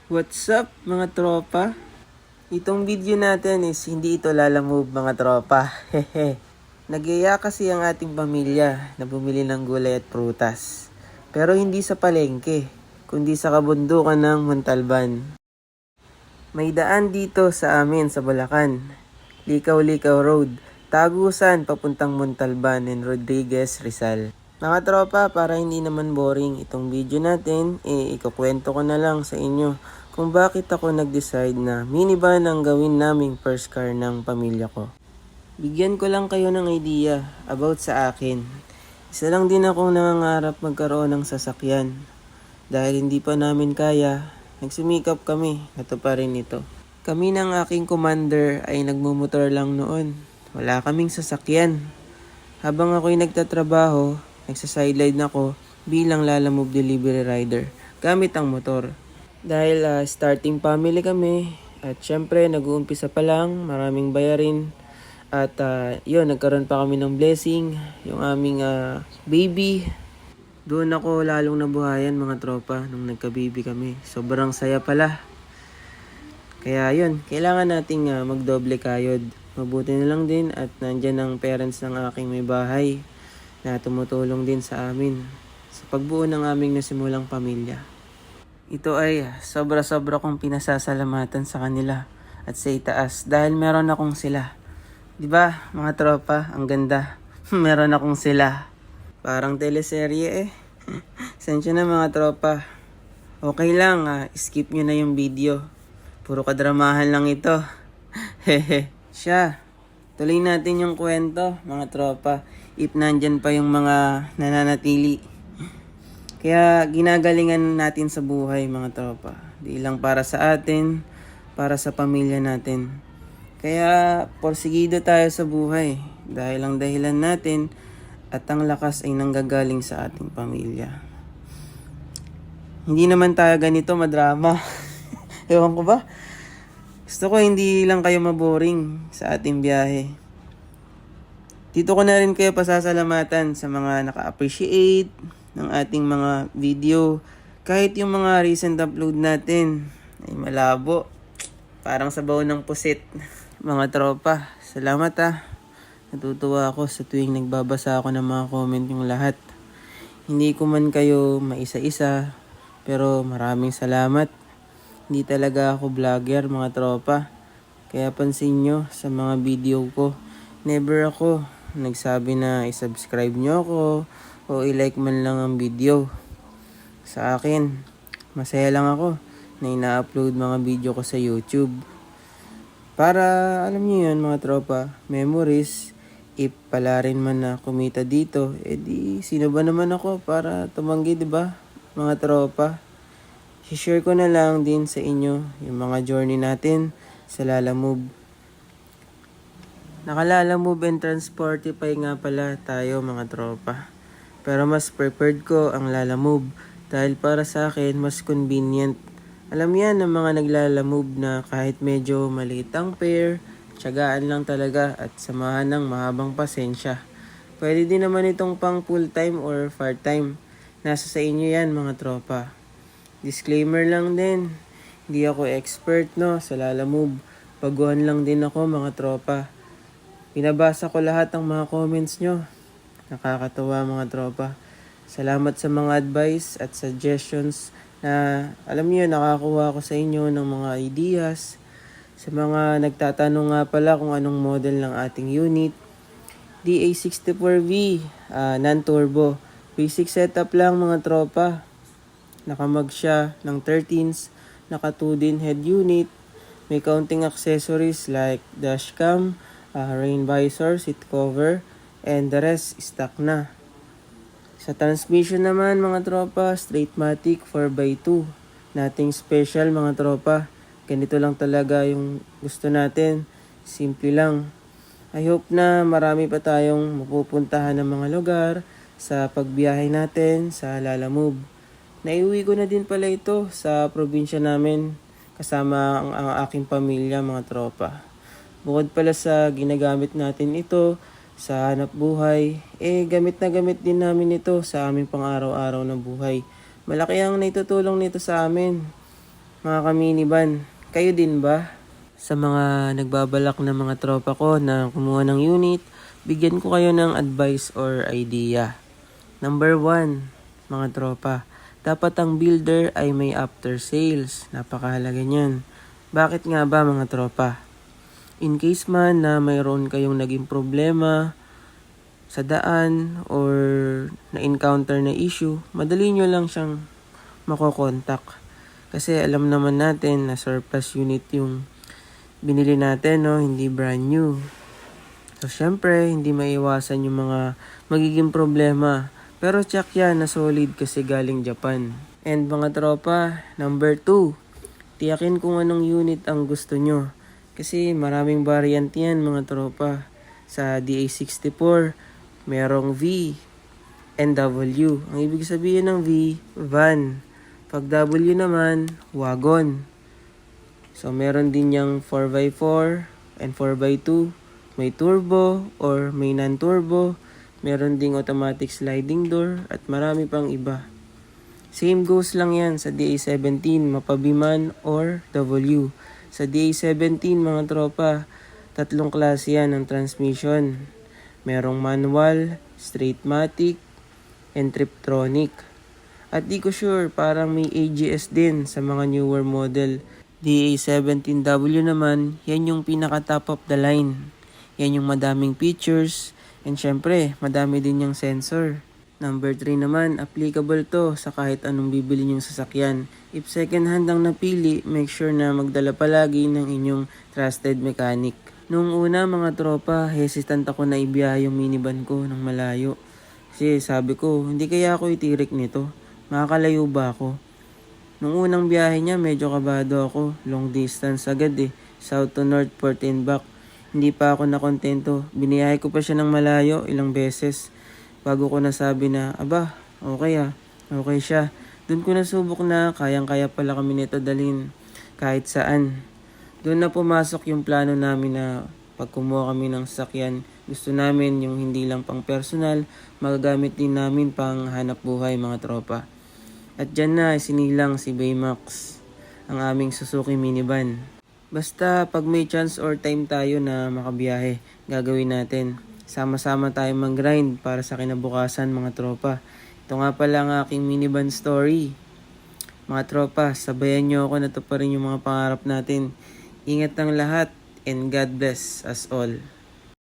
What's up mga tropa? Itong video natin is hindi ito lalamove mga tropa. Hehe. Nagyaya kasi ang ating pamilya na bumili ng gulay at prutas. Pero hindi sa palengke, kundi sa kabundukan ng Montalban. May daan dito sa amin sa Bulacan. Likaw-Likaw Road, Tagusan papuntang Montalban and Rodriguez, Rizal. Mga tropa, para hindi naman boring itong video natin, ikukwento ko na lang sa inyo kung bakit ako nag-decide na minivan ang gawin naming first car ng pamilya ko. Bigyan ko lang kayo ng idea about sa akin. Isa lang din akong nangangarap magkaroon ng sasakyan. Dahil hindi pa namin kaya, nagsumikap kami, natuparin ito. Kami ng aking commander ay nagmumotor lang noon. Wala kaming sasakyan. Habang ako'y nagtatrabaho, nagsasideline ako bilang lalamove delivery rider gamit ang motor. Dahil starting family kami at syempre nag-uumpisa pa lang, maraming bayarin. At yun, nagkaroon pa kami ng blessing, yung aming baby. Doon ako lalong nabuhayan mga tropa nung nagka-baby kami. Sobrang saya pala. Kaya yun, kailangan nating magdoble kayod. Mabuti na lang din at nandyan ang parents ng aking may bahay na tumutulong din sa amin sa pagbuo ng aming nasimulang pamilya. Ito ay sobra-sobra kong pinasasalamatan sa kanila at sa itaas dahil meron akong sila. 'Di ba mga tropa, ang ganda. Meron akong sila. Parang teleserye eh. Sensya na mga tropa. Okay lang, skip nyo na yung video. Puro kadramahan lang ito. Hehe. Siya, tuloy natin yung kwento mga tropa. If nandyan pa yung mga nananatili. Kaya ginagalingan natin sa buhay mga tropa. Di lang para sa atin, para sa pamilya natin. Kaya porsigido tayo sa buhay dahil ang dahilan natin at ang lakas ay nanggagaling sa ating pamilya. Hindi naman tayo ganito madrama. Ewan ko ba? Gusto ko hindi lang kayo maboring sa ating biyahe. Dito ko na rin kayo pasasalamatan sa mga naka-appreciate ng ating mga video. Kahit yung mga recent upload natin ay malabo. Parang sabaw ng pusit. Mga tropa, salamat Natutuwa ako sa tuwing nagbabasa ako ng mga comment yung lahat. Hindi ko man kayo maisa-isa, pero maraming salamat. Hindi talaga ako vlogger mga tropa. Kaya pansin nyo sa mga video ko, never ako nagsabi na i-subscribe nyo ako o i-like man lang ang video. Sa akin, masaya lang ako na ina-upload mga video ko sa YouTube. Para alam niyo yun mga tropa, memories, if pala rin man na kumita dito, edi sino ba naman ako para tumanggi, di ba? Mga tropa, share ko na lang din sa inyo yung mga journey natin sa Lalamove. Naka-Lalamove and Transportify nga pala tayo mga tropa. Pero mas preferred ko ang Lalamove dahil para sa akin mas convenient. Alam yan ng mga naglalamove na kahit medyo maliit ang fare, tiyagaan lang talaga at samahan ng mahabang pasensya. Pwede din naman itong pang full-time or part-time. Nasa sa inyo yan mga tropa. Disclaimer lang din, hindi ako expert sa Lalamove. Baguhan lang din ako mga tropa. Pinabasa ko lahat ng mga comments nyo. Nakakatuwa mga tropa. Salamat sa mga advice at suggestions na alam niyo nakakuha ko sa inyo ng mga ideas. Sa mga nagtatanong nga pala kung anong model ng ating unit, DA64V, non-turbo. Basic setup lang mga tropa. Nakamag siya ng 13s, naka 2 din head unit. May counting accessories like dashcam, rain visor, seat cover, and the rest stock na. Sa transmission naman mga tropa, straight-matic 4x2. Nothing special mga tropa. Ganito lang talaga yung gusto natin. Simple lang. I hope na marami pa tayong mapupuntahan ng mga lugar sa pagbiyahe natin sa Lalamove. Naiuwi ko na din pala ito sa probinsya namin kasama ang aking pamilya mga tropa. Bukod pala sa ginagamit natin ito sa hanap buhay, gamit na gamit din namin ito sa aming pang-araw-araw na buhay. Malaki ang naitutulong nito sa amin. mga kaminiban, kayo din ba? Sa mga nagbabalak na mga tropa ko na kumuha ng unit, bigyan ko kayo ng advice or idea. Number 1, mga tropa, dapat ang builder ay may after sales. Napakahalaga niyan. Bakit nga ba mga tropa? In case man na mayroon kayong naging problema sa daan or na-encounter na issue, madali nyo lang siyang makokontak. Kasi alam naman natin na surplus unit yung binili natin, no? Hindi brand new. So, syempre, hindi maiwasan yung mga magiging problema. Pero check yan na solid kasi galing Japan. And mga tropa, number 2, tiyakin kung anong unit ang gusto nyo. Kasi maraming variant yan mga tropa. Sa DA64, merong V and W. Ang ibig sabihin ng V, van. Pag W naman, wagon. So, meron din yung 4x4 and 4x2. May turbo or may non-turbo. Meron ding automatic sliding door at marami pang iba. Same goes lang yan sa DA17, mapabiman or W. Sa DA17 mga tropa, 3 klase yan ng transmission. Merong manual, straight-matic, and triptronic. At di ko sure, parang may AGS din sa mga newer model. DA17W naman, yan yung pinaka top of the line. Yan yung madaming features, and syempre, madami din yung sensor. Number 3 naman, applicable to sa kahit anong bibili nyong sasakyan. If second hand ang napili, make sure na magdala palagi ng inyong trusted mechanic. Noong una mga tropa, hesitant ako na ibiyahe yung minivan ko ng malayo. Kasi sabi ko, hindi kaya ako itirik nito. Makakalayo ba ako? Nung unang biyahe niya, medyo kabado ako. Long distance agad South to North, Port and back. Hindi pa ako nakontento. Biniyahe ko pa siya ng malayo ilang beses. Bago ko nasabi na, aba, okay siya. Doon ko nasubok na kayang-kaya pala kami nito dalhin kahit saan. Doon na pumasok yung plano namin na pag kumuha kami ng sasakyan, gusto namin yung hindi lang pang personal, magagamit din namin pang hanap buhay mga tropa. At dyan na sinilang si Baymax, ang aming Suzuki minivan. Basta pag may chance or time tayo na makabiyahe, gagawin natin. Sama-sama tayo mag-grind para sa kinabukasan mga tropa. Ito nga pala ang aking minivan story. Mga tropa, sabayan nyo ako na to pa rin yung mga pangarap natin. Ingat ng lahat and God bless us all.